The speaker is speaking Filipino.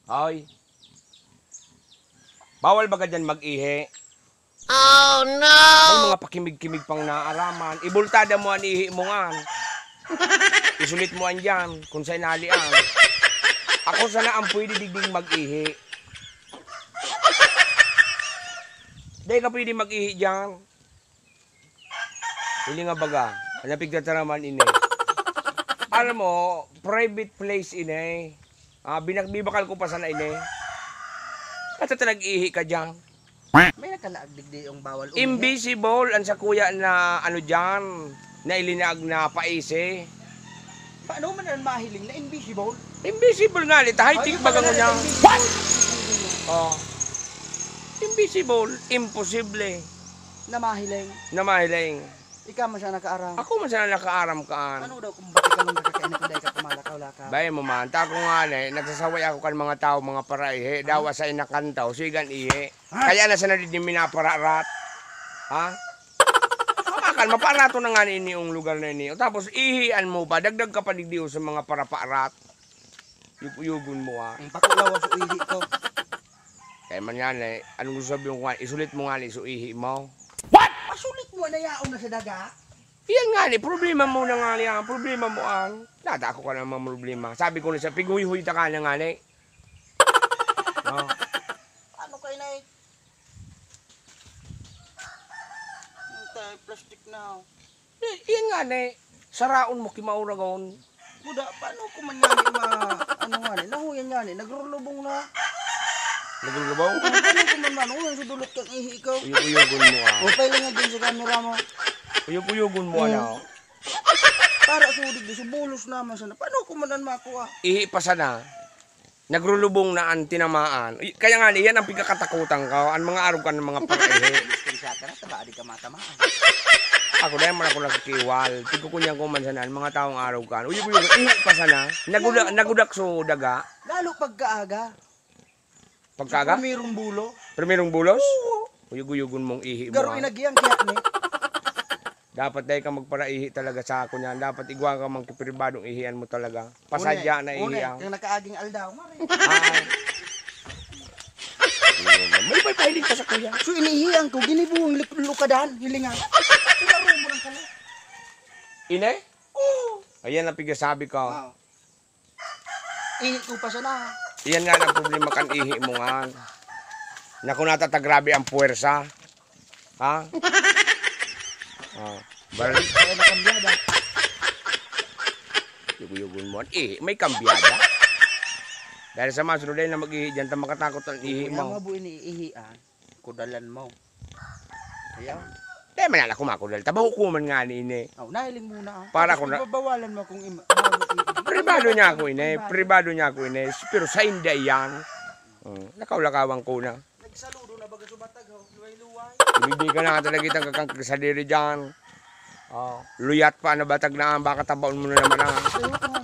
Hoy. Bawal ba ka dyan mag-ihi? Oh no! May mga pakimig-kimig pang naaraman. Ibultada mo ang ihi mo nga. Isulit mo ang dyan kung sa inalian. Ako sana ang pwede digdig mag-ihi. Dahil ka pwede mag-ihi dyan. Hindi nga baga. Hanapig na taraman ini. Alam mo, private place ini. Binagbibakal ko pa sana ini. At nag-ihi ka dyan. May nakalaagdig di yung bawal Invisible ang sa kuya na ano dyan. Na ilinag na paise. Paano man ang mahiling na invisible? Invisible nga li. Tahitik baga mo niya. What? Oh. Invisible. Imposible. Na mahiling. Na mahiling. Ikaw man siya nakaaram. Ako man sana nakaaram kaan. Ano daw kung bakit ka nung nakakainit kung dahil ka pumalakaw-lakaw? Bay mo man, tako nga na, nagsasaway ako kan mga tao, mga paraihe, dawa sa inakantaw, sigan ihi. Kaya na sa nalid yung minapararat. Ha? Kamakal, maparato na nga ini yung lugar na ini. Tapos ihian mo pa, dagdag ka pa digdiyo sa mga paraparat. Yugun mo ha. Ang pakulaw sa uihi ko. Kaya man yan eh, anong gusto sabihin ko nga, isulit mo nga ni so ihi mo. Pasulit mo na yaon na sa daga? Yan nga ni, problema mo na nga niya, problema mo ang. Nada ako ka naman problema. Sabi ko na sa piguy-huy ta ka na nga ni. Oh. Ano kayo na eh? Tayo, plastic na. Yan nga ni, saraon mo kimauragon. Buda, paano ko man yan ano nga ni? Nahuyan yan eh, nagrulubong na. Nagulubaw? Paano ko man man, ulan sa dulot kang ihi ikaw. Uyug-uyugon mo ah. Upay lang nga din sa camera mo. Uyug-uyugon mo ano. Para sudig di, subulos naman sana. Paano ko man makuha? Ihi pa sana. Nagrulubong na ang tinamaan. Kaya nga yan ang pagkakatakutan ka. Ang mga araw ka ng mga pag-ihi. Sa ka na, taba di ka matamaan. Ako dahil man ako nagkikiwal. Tigkukunyang kuman sana. Ang mga taong araw ka. Uyug-uyugon. Ihi pa sana. Nagudak so daga. Lalo pagkaaga. Pagkaga? Primerong bulo. Primerong bulos? Uyug-uyugon mong ihi mo. Garo inagiyang kaya ni. Dapat dahil ka magparaihi talaga sa ako niyan. Dapat igwa ka mang kipribadong ihian mo talaga. Pasadya na ihiang. Yung nakaaging aldaw. Ay. May pahilig pa sa kuya. So inihiyang ko, ginibuong lukadan, hilingan. Ilaro mo ng kala. Ine? Oo. Ayan ang pigsasabi ko. Wow. Init ko pa sana. Iyan nga ang problema kan ihi mo nga. Naku natatagrabe ang puwersa. Ha? Balik. Kaya nakambyada. Yugun mo. May kambyada. Dahil sa masunod dahil na mag-ihi dyan, makatakot ang ihi Kaya mo. nga bu iniihian, kudalan mo. Kaya, Dahil manala kumakudal. Tabahukuman nga ni ine. nahiling muna ah. Para Tapos ko na- ibabawalan mo kung Pribado niya ako ine. Pribado niya ako ine. Pero sa India yan. Nakaulakawang ko na. Nagsaludo na baga subatag, luway-luway. Hindi ka na talaga itang kakang sa diri dyan. Luyat pa na batag na baka tabaon mo na naman ang. Sayo ko nga